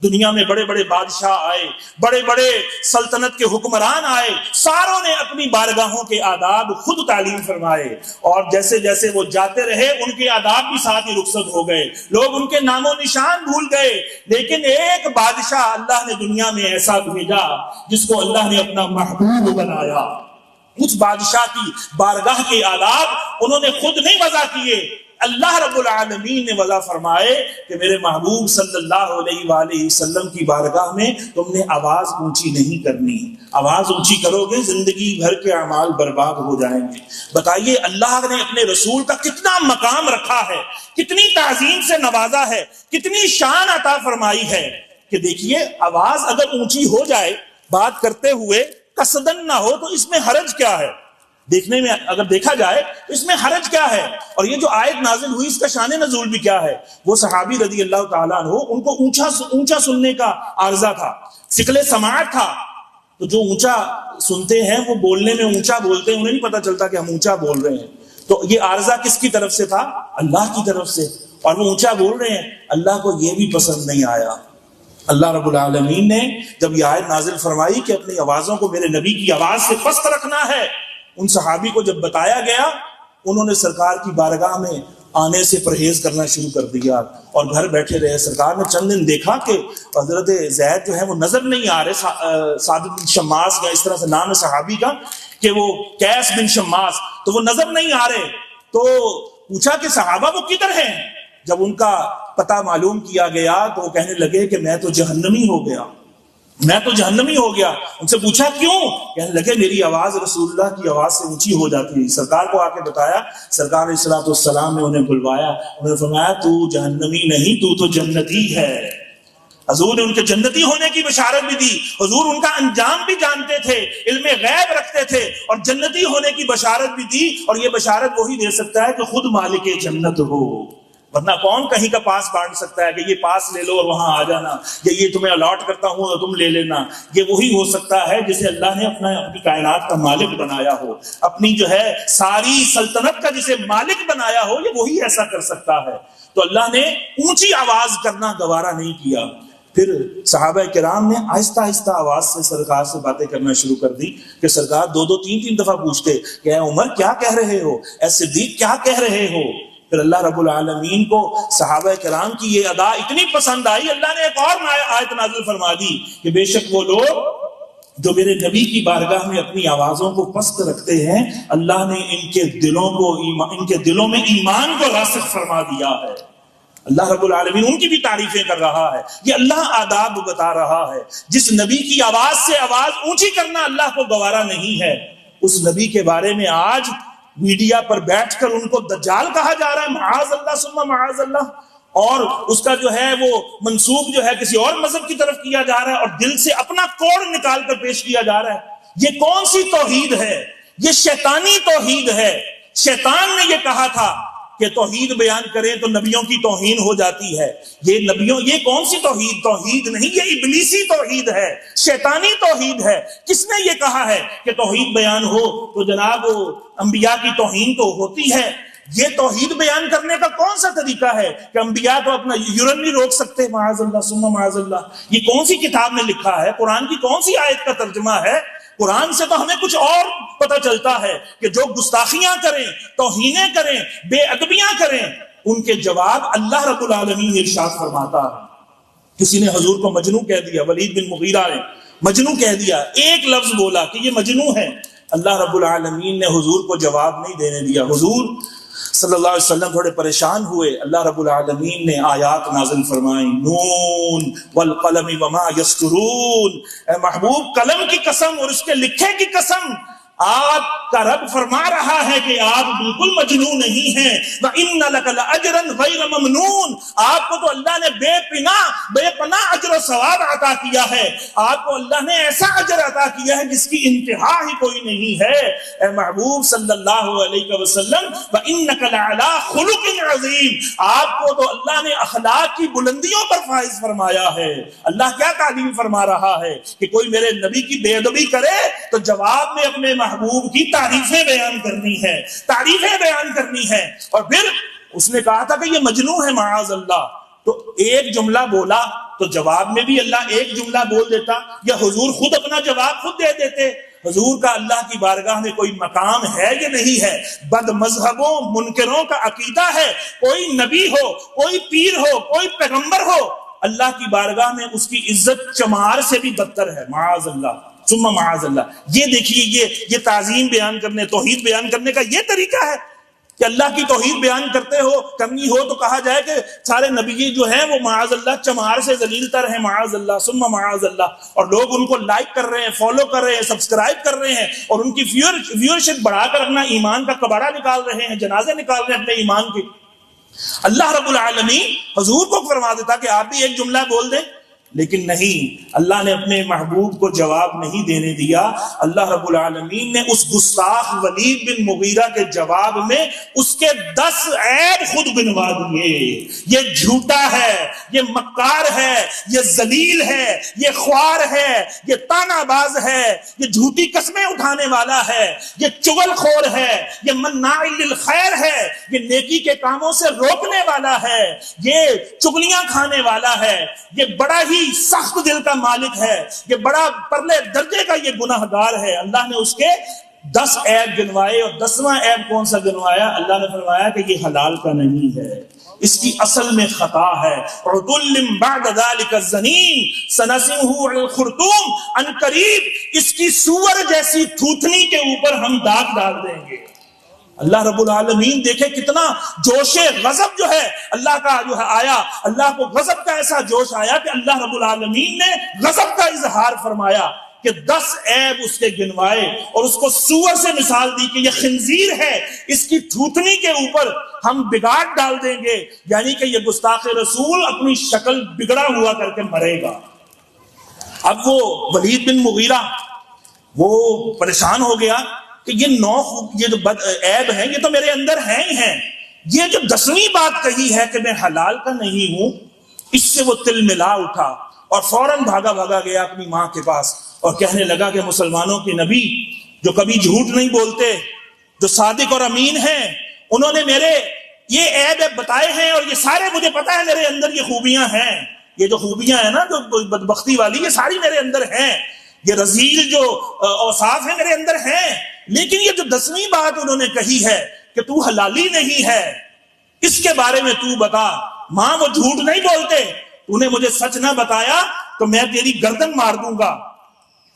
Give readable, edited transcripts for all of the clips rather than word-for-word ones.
دنیا میں بڑے بڑے بادشاہ آئے، بڑے بڑے سلطنت کے حکمران آئے، ساروں نے اپنی بارگاہوں کے آداب خود تعلیم فرمائے، اور جیسے جیسے وہ جاتے رہے ان کے آداب بھی ساتھ ہی رخصت ہو گئے، لوگ ان کے نام و نشان بھول گئے۔ لیکن ایک بادشاہ اللہ نے دنیا میں ایسا بھیجا جس کو اللہ نے اپنا محبوب بنایا۔ اس بادشاہ کی بارگاہ کے آداب انہوں نے خود نہیں وضع کیے، اللہ رب العالمین نے وضع فرمائے کہ میرے محبوب صلی اللہ علیہ وآلہ وسلم کی بارگاہ میں تم نے آواز اونچی نہیں کرنی، آواز اونچی کرو گے زندگی بھر کے اعمال برباد ہو جائیں گے۔ بتائیے اللہ نے اپنے رسول کا کتنا مقام رکھا ہے، کتنی تعظیم سے نوازا ہے، کتنی شان عطا فرمائی ہے کہ دیکھیے آواز اگر اونچی ہو جائے بات کرتے ہوئے قصدن نہ ہو تو اس میں حرج کیا ہے؟ دیکھنے میں اگر دیکھا جائے تو اس میں حرج کیا ہے؟ اور یہ جو آیت نازل ہوئی اس کا شان نزول بھی کیا ہے؟ وہ صحابی رضی اللہ تعالیٰ عنہ ان کو اونچا سننے کا عارضہ تھا، ثقل سماعت تھا، تو جو اونچا سنتے ہیں وہ بولنے میں اونچا بولتے ہیں، انہیں نہیں پتا چلتا کہ ہم اونچا بول رہے ہیں۔ تو یہ عارضہ کس کی طرف سے تھا؟ اللہ کی طرف سے، اور وہ اونچا بول رہے ہیں، اللہ کو یہ بھی پسند نہیں آیا۔ اللہ رب العالمین نے جب یہ آیت نازل فرمائی کہ اپنی آوازوں کو میرے نبی کی آواز سے پست رکھنا ہے، ان صحابی کو جب بتایا گیا انہوں نے سرکار کی بارگاہ میں آنے سے پرہیز کرنا شروع کر دیا اور گھر بیٹھے رہے۔ سرکار نے چند دن دیکھا کہ حضرت زید جو ہے وہ نظر نہیں آ رہے، سعد بن شماس یا اس طرح سے نام ہے صحابی کا کہ وہ قیس بن شماس، تو وہ نظر نہیں آ رہے، تو پوچھا کہ صحابہ وہ کدھر ہیں؟ جب ان کا پتہ معلوم کیا گیا تو وہ کہنے لگے کہ میں تو جہنمی ہو گیا، میں تو جہنمی ہو گیا۔ ان سے پوچھا کیوں؟ کہنے لگے میری آواز رسول اللہ کی آواز سے اونچی ہو جاتی ہے۔ سرکار کو آ کے بتایا، سرکار علیہ الصلوۃ والسلام نے انہیں بلوایا، انہوں نے فرمایا تو جہنمی نہیں، تو جنتی ہے۔ حضور نے ان کے جنتی ہونے کی بشارت بھی دی، حضور ان کا انجام بھی جانتے تھے، علم غیب رکھتے تھے، اور جنتی ہونے کی بشارت بھی دی، اور یہ بشارت وہی دے سکتا ہے کہ خود مالک جنت ہو، ورنہ کون کہیں کا پاس بانٹ سکتا ہے کہ یہ پاس لے لو اور وہاں آ جانا، یا یہ تمہیں الاٹ کرتا ہوں اور تم لے لینا۔ یہ وہی ہو سکتا ہے جسے اللہ نے اپنی کائنات کا مالک بنایا ہو، اپنی جو ہے ساری سلطنت کا جسے مالک بنایا ہو، یہ وہی ایسا کر سکتا ہے۔ تو اللہ نے اونچی آواز کرنا گوارا نہیں کیا۔ پھر صحابہ کرام نے آہستہ آہستہ آواز سے سرکار سے باتیں کرنا شروع کر دی کہ سرکار دو تین دفعہ پوچھتے کہ اے عمر کیا کہہ رہے ہو، اے صدیق کیا کہہ رہے ہو۔ پھر اللہ رب العالمین کو صحابہ کرام کی یہ ادا اتنی پسند آئی، اللہ نے ایک اور آیت نازل فرما دی کہ بے شک وہ لوگ جو میرے نبی کی بارگاہ میں اپنی آوازوں کو پست رکھتے ہیں، اللہ نے ان کے دلوں میں ایمان کو راسخ فرما دیا ہے۔ اللہ رب العالمین ان کی بھی تعریفیں کر رہا ہے، یہ اللہ آداب بتا رہا ہے۔ جس نبی کی آواز سے آواز اونچی کرنا اللہ کو گوارا نہیں ہے، اس نبی کے بارے میں آج میڈیا پر بیٹھ کر ان کو دجال کہا جا رہا ہے، معاذ اللہ ثم معاذ اللہ، اور اس کا جو ہے وہ منسوب جو ہے کسی اور مذہب کی طرف کیا جا رہا ہے، اور دل سے اپنا کوڑ نکال کر پیش کیا جا رہا ہے۔ یہ کون سی توحید ہے؟ یہ شیطانی توحید ہے۔ شیطان نے یہ کہا تھا کہ توحید بیان کریں تو نبیوں کی توہین ہو جاتی ہے۔ یہ کون سی توحید نہیں، یہ ابلیسی توحید ہے، شیطانی توحید ہے۔ کس نے یہ کہا ہے کہ توحید بیان ہو تو جناب انبیاء کی توہین تو ہوتی ہے؟ یہ توحید بیان کرنے کا کون سا طریقہ ہے کہ انبیاء تو اپنا یورن نہیں روک سکتے؟ معاذ اللہ ثم معاذ اللہ۔ یہ کون سی کتاب میں لکھا ہے؟ قرآن کی کون سی آیت کا ترجمہ ہے؟ قرآن سے تو ہمیں کچھ اور پتہ چلتا ہے کہ جو گستاخیاں کریں، توہینیں کریں، بے ادبیاں کریں، ان کے جواب اللہ رب العالمین ارشاد فرماتا ہے۔ کسی نے حضور کو مجنون کہہ دیا، ولید بن مغیرہ نے مجنون کہہ دیا، ایک لفظ بولا کہ یہ مجنون ہے، اللہ رب العالمین نے حضور کو جواب نہیں دینے دیا۔ حضور صلی اللہ علیہ وسلم تھوڑے پریشان ہوئے، اللہ رب العالمین نے آیات نازل فرمائیں، نون والقلم وما یسطرون، اے محبوب قلم کی قسم اور اس کے لکھے کی قسم، آپ کا رب فرما رہا ہے کہ آپ بالکل مجنون نہیں ہیں۔ وَإِنَّ لَكَ لَأَجْرًا غَيْرَ مَمْنُونٍ، آپ کو تو اللہ نے بے پناہ اجر و ثواب عطا کیا ہے، آپ کو اللہ نے ایسا اجر عطا کیا ہے جس کی انتہا ہی کوئی نہیں ہے۔ اے محبوب صلی اللہ علیہ وسلم، وَإِنَّكَ لَعَلَىٰ خُلُقٍ عَظِيمٍ، آپ کو تو اللہ نے اخلاق کی بلندیوں پر فائز فرمایا ہے۔ اللہ کیا تعلیم فرما رہا ہے کہ کوئی میرے نبی کی بے ادبی کرے تو جواب میں اپنے محبوب کی تعریفیں بیان کرنی ہے، تعریفیں بیان کرنی ہے۔ اور پھر اس نے کہا تھا کہ یہ مجنون ہے معاذ اللہ، تو ایک جملہ بولا تو جواب میں بھی اللہ ایک جملہ بول دیتا، یا حضور خود اپنا جواب خود دے دیتے؟ حضور کا اللہ کی بارگاہ میں کوئی مقام ہے یا نہیں ہے؟ بد مذہبوں منکروں کا عقیدہ ہے کوئی نبی ہو، کوئی پیر ہو، کوئی پیغمبر ہو، اللہ کی بارگاہ میں اس کی عزت چمار سے بھی بدتر ہے، معاذ اللہ ثم معاذ اللہ۔ یہ دیکھیے، یہ تعظیم بیان کرنے، توحید بیان کرنے کا یہ طریقہ ہے کہ اللہ کی توحید بیان کرتے ہو، کرنی ہو تو کہا جائے کہ سارے نبی جو ہیں وہ معاذ اللہ چمار سے ذلیل تر ہیں، معاذ اللہ ثم معاذ اللہ، اور لوگ ان کو لائک کر رہے ہیں، فالو کر رہے ہیں، سبسکرائب کر رہے ہیں، اور ان کی ویورشپ بڑھا کر اپنا ایمان کا کباڑہ نکال رہے ہیں، جنازے نکال رہے ہیں اپنے ایمان کے۔ اللہ رب العالمین حضور کو فرما دیتا کہ آپ بھی ایک جملہ بول دیں، لیکن نہیں، اللہ نے اپنے محبوب کو جواب نہیں دینے دیا۔ اللہ رب العالمین نے اس گستاخ ولید بن مغیرہ کے جواب میں اس کے 10 عیب خود گنوا دیے۔ یہ جھوٹا ہے، یہ مکار ہے، یہ ذلیل ہے، یہ خوار ہے، یہ طعنہ باز ہے، یہ جھوٹی قسمیں اٹھانے والا ہے، یہ چغل خور ہے، یہ مناع للخیر ہے، یہ نیکی کے کاموں سے روکنے والا ہے، یہ چغلیاں کھانے والا ہے، یہ بڑا ہی سخت دل کا مالک ہے، یہ بڑا پرلے درجے کا یہ گناہ گار ہے۔ اللہ نے اس کے 10 عیب گنوائے، اور 10واں عیب کون سا گنوایا؟ اللہ نے فرمایا کہ یہ حلال کا نہیں ہے، اس کی اصل میں خطا ہے۔ عُتُلٍّ بَعْدَ ذَلِكَ الزَّنِيمِ سَنَسِمُهُ عَلَى الْخُرْطُومِ، ان قریب اس کی سور جیسی تھوتنی کے اوپر ہم داغ ڈال دیں گے۔ اللہ رب العالمین دیکھے کتنا جوش غضب جو ہے اللہ کا جو ہے آیا، اللہ کو غضب کا ایسا جوش آیا کہ اللہ رب العالمین نے غضب کا اظہار فرمایا کہ 10 عیب اس کے گنوائے، اور اس کو سور سے مثال دی کہ یہ خنزیر ہے، اس کی تھوتنی کے اوپر ہم بگاڑ ڈال دیں گے، یعنی کہ یہ گستاخ رسول اپنی شکل بگڑا ہوا کر کے مرے گا۔ اب وہ ولید بن مغیرہ وہ پریشان ہو گیا کہ یہ یہ جو عیب ہیں یہ تو میرے اندر ہیں ہی ہیں، یہ جو 10ویں بات کہی ہے کہ میں حلال کا نہیں ہوں، اس سے وہ تل ملا اٹھا اور فوراً بھاگا گیا اپنی ماں کے پاس اور کہنے لگا کہ مسلمانوں کے نبی جو کبھی جھوٹ نہیں بولتے، جو صادق اور امین ہیں، انہوں نے میرے یہ عیب بتائے ہیں، اور یہ سارے مجھے پتا ہے میرے اندر یہ خوبیاں ہیں، یہ جو خوبیاں ہیں نا جو بدبختی والی، یہ ساری میرے اندر ہیں، یہ رذیل جو اوصاف ہیں میرے اندر ہیں، لیکن یہ جو 10ویں بات انہوں نے کہی ہے کہ تو حلالی نہیں ہے، اس کے بارے میں تو بتا۔ ماں وہ جھوٹ نہیں بولتے، تو نے مجھے سچ نہ بتایا تو میں تیری گردن مار دوں گا۔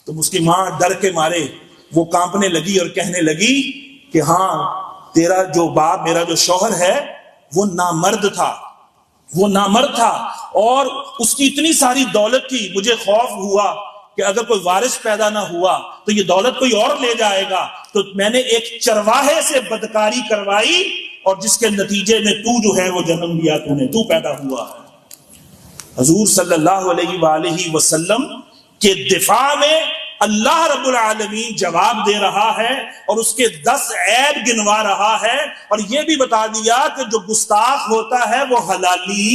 تو اس کی ماں ڈر کے مارے وہ کانپنے لگی اور کہنے لگی کہ ہاں تیرا جو باپ، میرا جو شوہر ہے وہ نامرد تھا، اور اس کی اتنی ساری دولت تھی، مجھے خوف ہوا کہ اگر کوئی وارث پیدا نہ ہوا تو یہ دولت کوئی اور لے جائے گا، تو میں نے ایک چرواہے سے بدکاری کروائی، اور جس کے نتیجے میں تو جو ہے وہ جنم لیا، تو پیدا ہوا ہے۔ حضور صلی اللہ علیہ وآلہ وسلم کے دفاع میں اللہ رب العالمین جواب دے رہا ہے، اور اس کے 10 عیب گنوا رہا ہے، اور یہ بھی بتا دیا کہ جو گستاخ ہوتا ہے وہ حلالی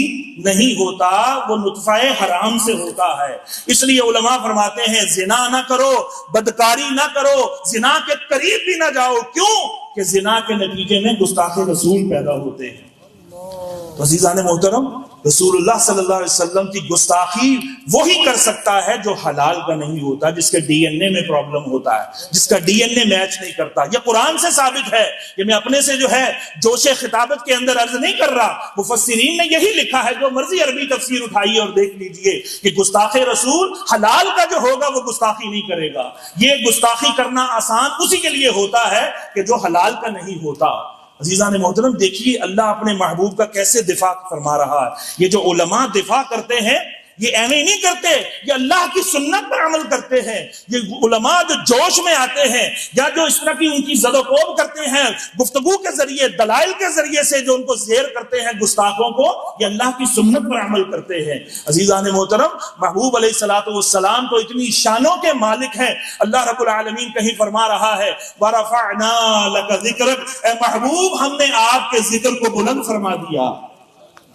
نہیں ہوتا، وہ نطفہ حرام سے ہوتا ہے۔ اس لیے علماء فرماتے ہیں زنا نہ کرو، بدکاری نہ کرو، زنا کے قریب بھی نہ جاؤ۔ کیوں؟ کہ زنا کے نتیجے میں گستاخ رسول پیدا ہوتے ہیں۔ عزیزان محترم، رسول اللہ صلی اللہ علیہ وسلم کی گستاخی وہی کر سکتا ہے جو حلال کا نہیں ہوتا، جس کے ڈی این اے میں پرابلم ہوتا ہے، جس کا ڈی این اے میچ نہیں کرتا۔ یہ قرآن سے ثابت ہے، یہ میں اپنے سے جو ہے جوش خطابت کے اندر عرض نہیں کر رہا، مفسرین نے یہی لکھا ہے، جو مرضی عربی تفسیر اٹھائیے اور دیکھ لیجئے کہ گستاخ رسول حلال کا جو ہوگا وہ گستاخی نہیں کرے گا۔ یہ گستاخی کرنا آسان اسی کے لیے ہوتا ہے کہ جو حلال کا نہیں ہوتا۔ عزیزان محترم، دیکھیے اللہ اپنے محبوب کا کیسے دفاع فرما رہا ہے۔ یہ جو علماء دفاع کرتے ہیں یہ ایویں نہیں کرتے، یہ اللہ کی سنت پر عمل کرتے ہیں۔ یہ علماء جو جوش میں آتے ہیں یا جو اس طرح کی ان کی زد و کوب کرتے ہیں گفتگو کے ذریعے، دلائل کے ذریعے سے جو ان کو زیر کرتے ہیں گستاخوں کو، یہ اللہ کی سنت پر عمل کرتے ہیں۔ عزیزان محترم، محبوب علیہ الصلوۃ والسلام تو اتنی شانوں کے مالک ہیں، اللہ رب العالمین کہیں فرما رہا ہے وَرَفَعْنَا لَكَ ذِكْرَكَ، اے محبوب ہم نے آپ کے ذکر کو بلند فرما دیا،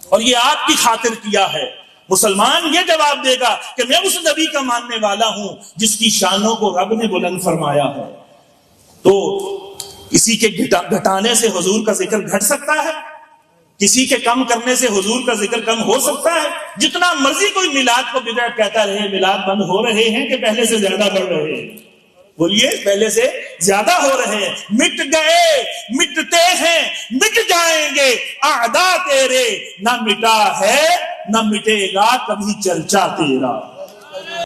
اور یہ آپ کی خاطر کیا ہے۔ مسلمان یہ جواب دے گا کہ میں اس نبی کا ماننے والا ہوں جس کی شانوں کو رب نے بلند فرمایا ہے۔ تو کسی کے گھٹانے سے حضور کا ذکر گھٹ سکتا ہے؟ کسی کے کم کرنے سے حضور کا ذکر کم ہو سکتا ہے؟ جتنا مرضی کوئی میلاد کو بدعت کہتا رہے، میلاد بند ہو رہے ہیں کہ پہلے سے زیادہ بڑھ رہے ہیں؟ بولیے، پہلے سے زیادہ ہو رہے ہیں۔ مٹ گئے، مٹتے ہیں، مٹ جائیں گے اعداء تیرے، نہ مٹا ہے نہ مٹے گا کبھی چرچا تیرا۔